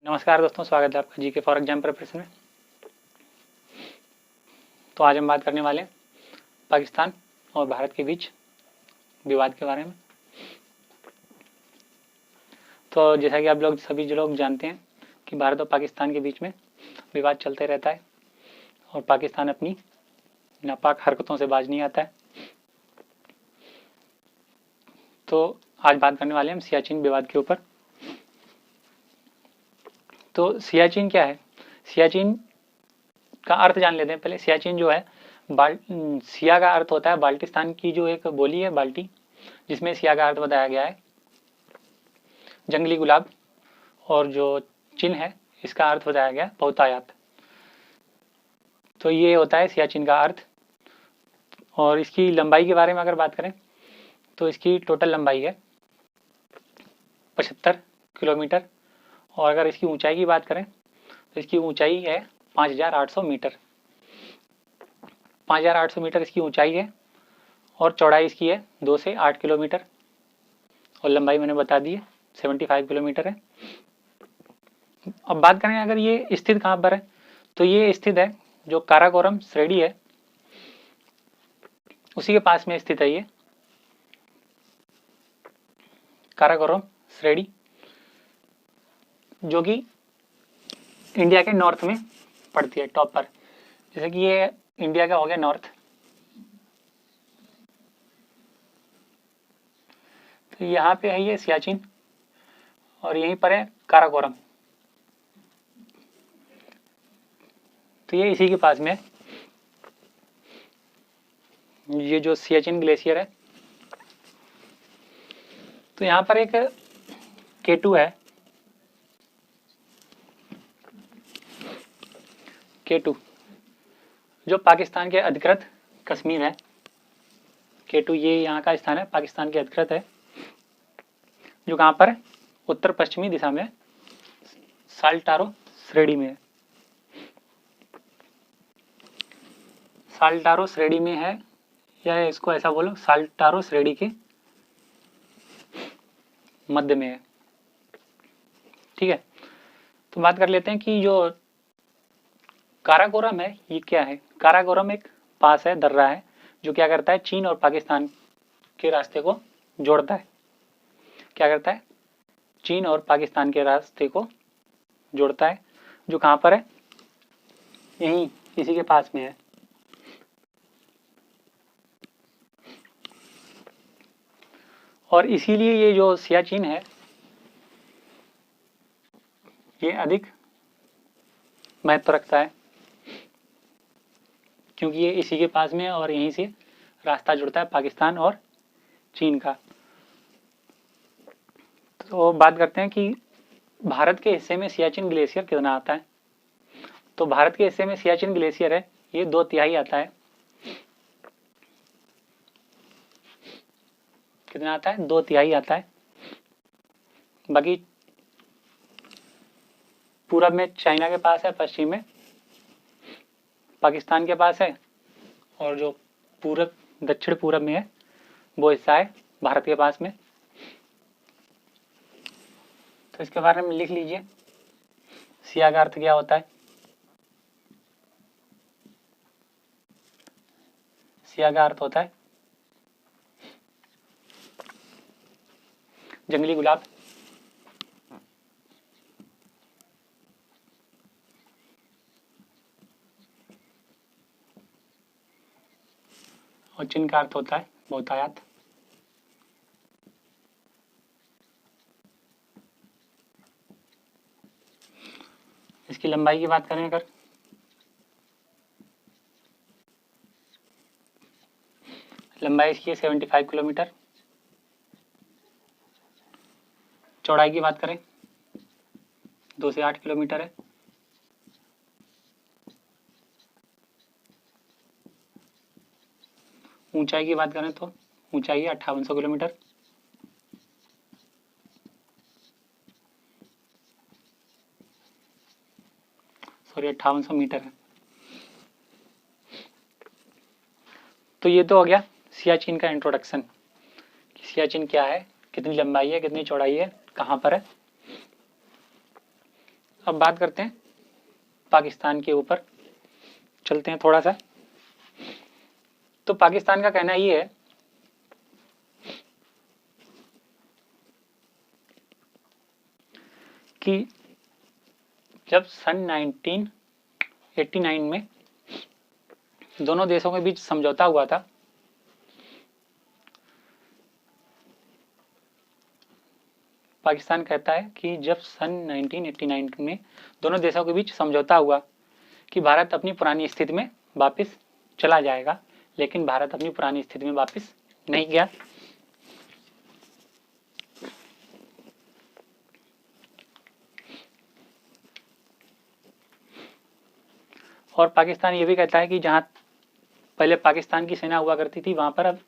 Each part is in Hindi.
नमस्कार दोस्तों, स्वागत है आपका जीके फॉर एग्जाम प्रिपरेशन में। तो आज हम बात करने वाले हैं पाकिस्तान और भारत के बीच विवाद के बारे में। तो जैसा कि आप लोग सभी जो लोग जानते हैं कि भारत और पाकिस्तान के बीच में विवाद चलते रहता है और पाकिस्तान अपनी नापाक हरकतों से बाज नहीं आता है। तो आज बात करने वाले हैं हम सियाचिन विवाद के ऊपर। तो सियाचिन क्या है? सियाचिन का अर्थ जान लेते हैं पहले। सियाचिन जो है सिया का अर्थ होता है बाल्टिस्तान की जो एक बोली है बाल्टी, जिसमें सिया का अर्थ बताया गया है जंगली गुलाब, और जो चिन है इसका अर्थ बताया गया बहुतायात। तो ये होता है सियाचिन का अर्थ। और इसकी लंबाई के बारे में अगर बात करें तो इसकी टोटल लंबाई है 75 किलोमीटर, और अगर इसकी ऊंचाई की बात करें तो इसकी ऊंचाई है 5800 मीटर। 5800 मीटर इसकी ऊंचाई है और चौड़ाई इसकी है 2 से 8 किलोमीटर, और लंबाई मैंने बता दी है 75 किलोमीटर है। अब बात करें अगर ये स्थित कहाँ पर है, तो ये स्थित है जो काराकोरम श्रेणी है उसी के पास में स्थित है। ये काराकोरम श्रेणी जो कि इंडिया के नॉर्थ में पड़ती है, टॉप पर। जैसे कि ये इंडिया का हो गया नॉर्थ, तो यहाँ पे है ये सियाचिन और यहीं पर है काराकोरम। तो ये इसी के पास में है, ये जो सियाचिन ग्लेशियर है। तो यहाँ पर एक K2 है, K2 जो पाकिस्तान के अधिकृत कश्मीर है। K2 ये यहाँ का स्थान है, पाकिस्तान के अधिकृत है, जो कहाँ पर है उत्तर पश्चिमी दिशा में साल्टारो श्रेणी में है। साल्टारो श्रेणी में है, या इसको ऐसा बोलो साल्टारो श्रेणी के मध्य में है। ठीक है, तो बात कर लेते हैं कि जो काराकोरम है ये क्या है। काराकोरम एक पास है, दर्रा है, जो क्या करता है चीन और पाकिस्तान के रास्ते को जोड़ता है। क्या करता है? चीन और पाकिस्तान के रास्ते को जोड़ता है, जो कहाँ पर है यहीं इसी के पास में है। और इसीलिए ये जो सियाचिन है ये अधिक महत्व रखता है, क्योंकि ये इसी के पास में है और यहीं से रास्ता जुड़ता है पाकिस्तान और चीन का। तो बात करते हैं कि भारत के हिस्से में सियाचिन ग्लेशियर कितना आता है। तो भारत के हिस्से में सियाचिन ग्लेशियर है ये 2/3 आता है। कितना आता है? 2/3 आता है। बाकी पूरब में चाइना के पास है, पश्चिम में पाकिस्तान के पास है, और जो पूरब दक्षिण पूरब में है वो हिस्सा है भारत के पास में। तो इसके बारे में लिख लीजिए सिया का अर्थ क्या होता है। सिया का अर्थ होता है जंगली गुलाब। और चिन का अर्थ होता है बहुतायात। इसकी लंबाई की बात करें अगर, लंबाई इसकी है 75 किलोमीटर। चौड़ाई की बात करें 2 से 8 किलोमीटर है। ऊंचाई की बात करें तो ऊंचाई है 5800 किलोमीटर। सॉरी 5800 मीटर है। तो ये तो हो गया सियाचिन का इंट्रोडक्शन, सियाचिन क्या है, कितनी लंबाई है, कितनी चौड़ाई है, कहाँ पर है। अब बात करते हैं पाकिस्तान के ऊपर, चलते हैं थोड़ा सा। तो पाकिस्तान का कहना ये है कि जब सन 1989 में दोनों देशों के बीच समझौता हुआ था, पाकिस्तान कहता है कि जब सन 1989 में दोनों देशों के बीच समझौता हुआ कि भारत अपनी पुरानी स्थिति में वापस चला जाएगा, लेकिन भारत अपनी पुरानी स्थिति में वापस नहीं गया। और पाकिस्तान ये भी कहता है कि जहाँ पहले पाकिस्तान की सेना हुआ करती थी, वहाँ पर अब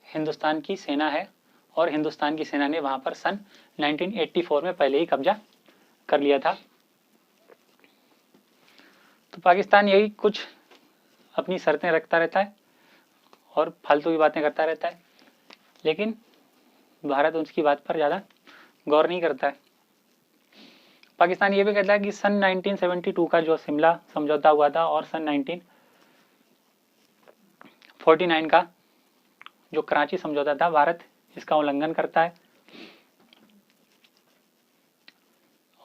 हिंदुस्तान की सेना है, और हिंदुस्तान की सेना ने वहाँ पर सन 1984 में पहले ही कब्जा कर लिया था। तो पाकिस्तान यही कुछ अपनी शर्तें रखता रहता है और फालतू की बातें करता रहता है, लेकिन भारत उसकी बात पर ज़्यादा गौर नहीं करता है। पाकिस्तान ये भी कहता है कि सन 1972 का जो शिमला समझौता हुआ था और सन 1949 का जो कराची समझौता था, भारत इसका उल्लंघन करता है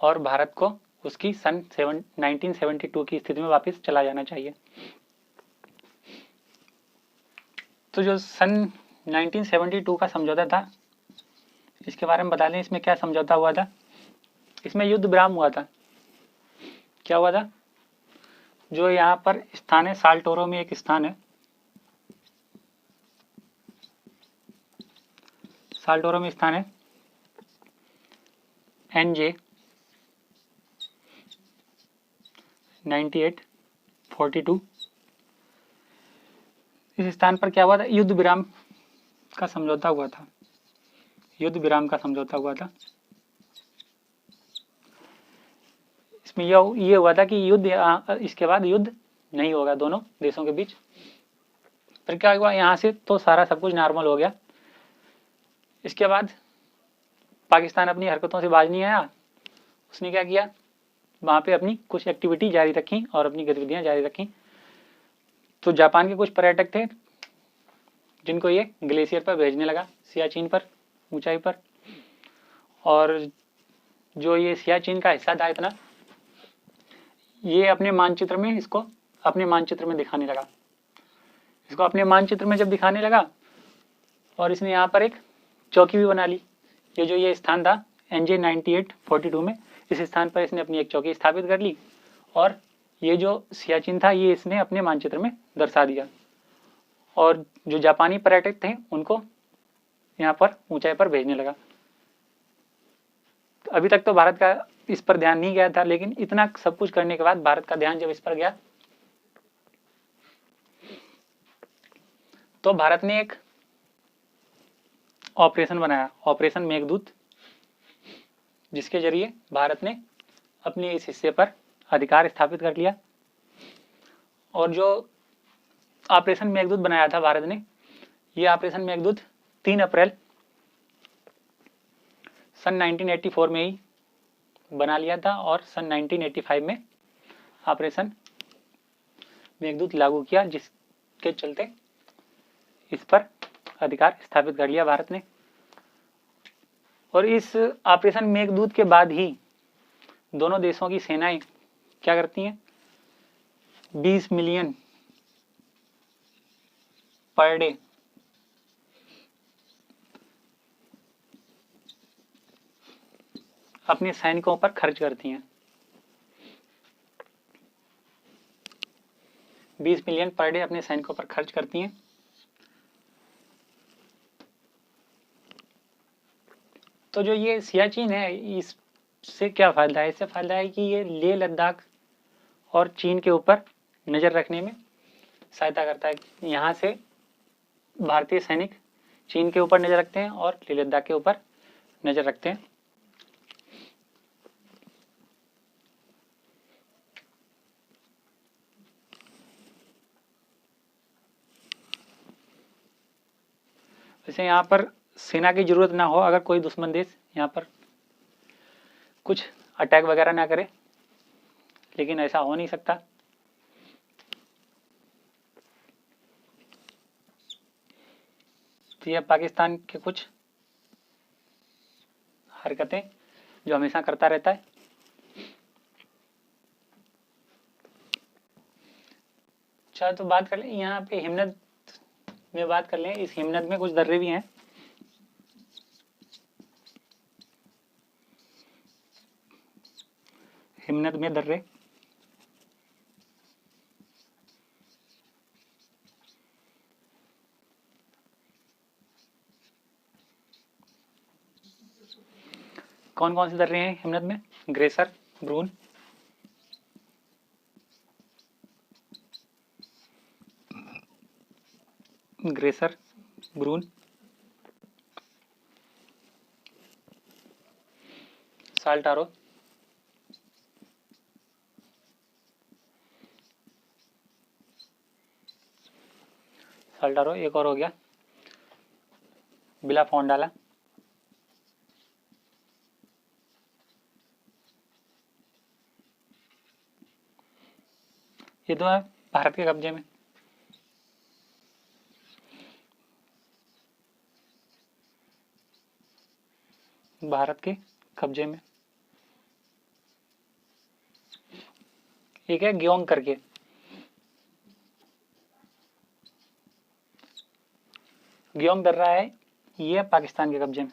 और भारत को उसकी सन 1972 की स्थिति में वापस चला जाना चाहिए। तो जो सन 1972 का समझौता था, इसके बारे में बता दें, इसमें क्या समझौता हुआ था। इसमें युद्ध विराम हुआ था। क्या हुआ था, जो यहाँ पर स्थान है साल्टोरो में एक स्थान है, साल्टोरो में स्थान है NJ 9842। इस स्थान पर क्या हुआ था, युद्ध विराम का समझौता हुआ था, युद्ध विराम का समझौता हुआ था। इसमें ये हुआ था कि युद्ध, इसके बाद युद्ध नहीं होगा दोनों देशों के बीच। फिर क्या हुआ, यहाँ से तो सारा सब कुछ नॉर्मल हो गया। इसके बाद पाकिस्तान अपनी हरकतों से बाज नहीं आया। उसने क्या किया, वहाँ पे अपनी कुछ एक्टिविटी जारी रखी और अपनी गतिविधियाँ जारी रखी। तो जापान के कुछ पर्यटक थे जिनको ये ग्लेशियर पर भेजने लगा, सियाचिन पर, ऊंचाई पर। और जो ये सियाचिन का हिस्सा था इतना, ये अपने मानचित्र में, इसको अपने मानचित्र में दिखाने लगा। इसको अपने मानचित्र में जब दिखाने लगा और इसने यहाँ पर एक चौकी भी बना ली। ये जो ये स्थान था NJ 9842 में, इस स्थान पर इसने अपनी एक चौकी स्थापित कर ली और ये जो सियाचिन था ये इसने अपने मानचित्र में दर्शा दिया। और जो जापानी पर्यटक थे उनको यहाँ पर ऊंचाई पर भेजने लगा। अभी तक तो भारत का इस पर ध्यान नहीं गया था, लेकिन इतना सब कुछ करने के बाद भारत का ध्यान जब इस पर गया तो भारत ने एक ऑपरेशन बनाया, ऑपरेशन मेघदूत, जिसके जरिए भारत ने अपने इस हिस्से पर अधिकार स्थापित कर लिया। और जो ऑपरेशन मेघदूत बनाया था भारत ने, ये ऑपरेशन मेघदूत 3 अप्रैल सन 1984 में ही बना लिया था और सन 1985 में ऑपरेशन मेघदूत लागू किया, जिसके चलते इस पर अधिकार स्थापित कर लिया भारत ने। और इस ऑपरेशन मेघदूत के बाद ही दोनों देशों की सेनाएं क्या करती हैं, 20 मिलियन पर डे अपने सैनिकों पर खर्च करती हैं। 20 मिलियन पर डे अपने सैनिकों पर खर्च करती हैं। तो जो ये सियाचिन है, इससे क्या फायदा है, इससे फायदा है कि ये लेह लद्दाख और चीन के ऊपर नज़र रखने में सहायता करता है। यहाँ से भारतीय सैनिक चीन के ऊपर नज़र रखते हैं और लेह लद्दाख के ऊपर नज़र रखते हैं। वैसे यहाँ पर सेना की जरूरत ना हो, अगर कोई दुश्मन देश यहाँ पर कुछ अटैक वगैरह ना करे, लेकिन ऐसा हो नहीं सकता। तो ये पाकिस्तान के कुछ हरकतें जो हमेशा करता रहता है। अच्छा, तो बात कर लें यहाँ पे हिमनद में, बात कर लें इस हिमनद में कुछ दर्रे भी हैं। हिमनद में दर्रे, कौन कौन से दर्रे हैं हिमनद में? ग्रेसर, ब्रून, ग्रेसर, ब्रून, साल्टारो, साल्टारो, एक और हो गया बिला फोंडाला, ये तो है भारत के कब्जे में। भारत के कब्जे में एक है ग्योंग करके, ग्योंग दर्रा है, ये पाकिस्तान के कब्जे में।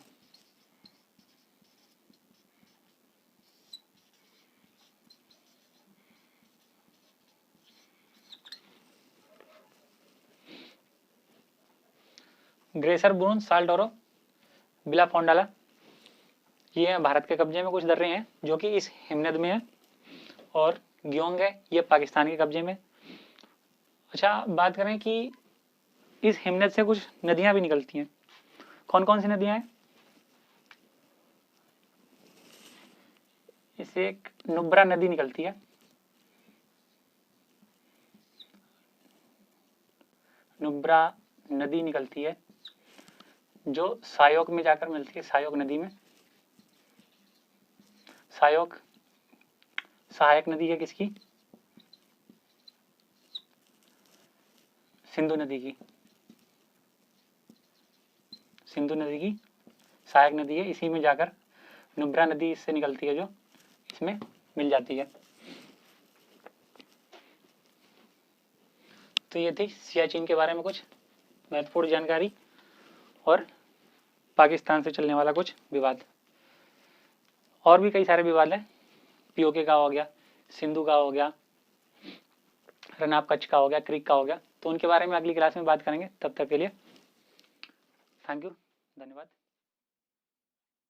ग्रेसर, ब्रून, साल्टोरो, बिला फोंडाला, ये भारत के कब्जे में कुछ दर्रे हैं जो कि इस हिमनद में है, और ग्योंग है ये पाकिस्तान के कब्जे में। अच्छा, बात करें कि इस हिमनद से कुछ नदियां भी निकलती हैं। कौन कौन सी नदियां हैं? इससे एक नुब्रा नदी निकलती है, नुब्रा नदी निकलती है जो सायोक में जाकर मिलती है, सायोक नदी में। सायोक सहायक नदी है किसकी? सिंधु नदी की। सिंधु नदी की सहायक नदी है, इसी में जाकर नुब्रा नदी इससे निकलती है जो इसमें मिल जाती है। तो ये थी सियाचिन के बारे में कुछ महत्वपूर्ण जानकारी और पाकिस्तान से चलने वाला कुछ विवाद। और भी कई सारे विवाद हैं, पीओके का हो गया, सिंधु का हो गया, रन ऑफ कच्छ का हो गया, क्रिक का हो गया, तो उनके बारे में अगली क्लास में बात करेंगे। तब तक के लिए थैंक यू, धन्यवाद।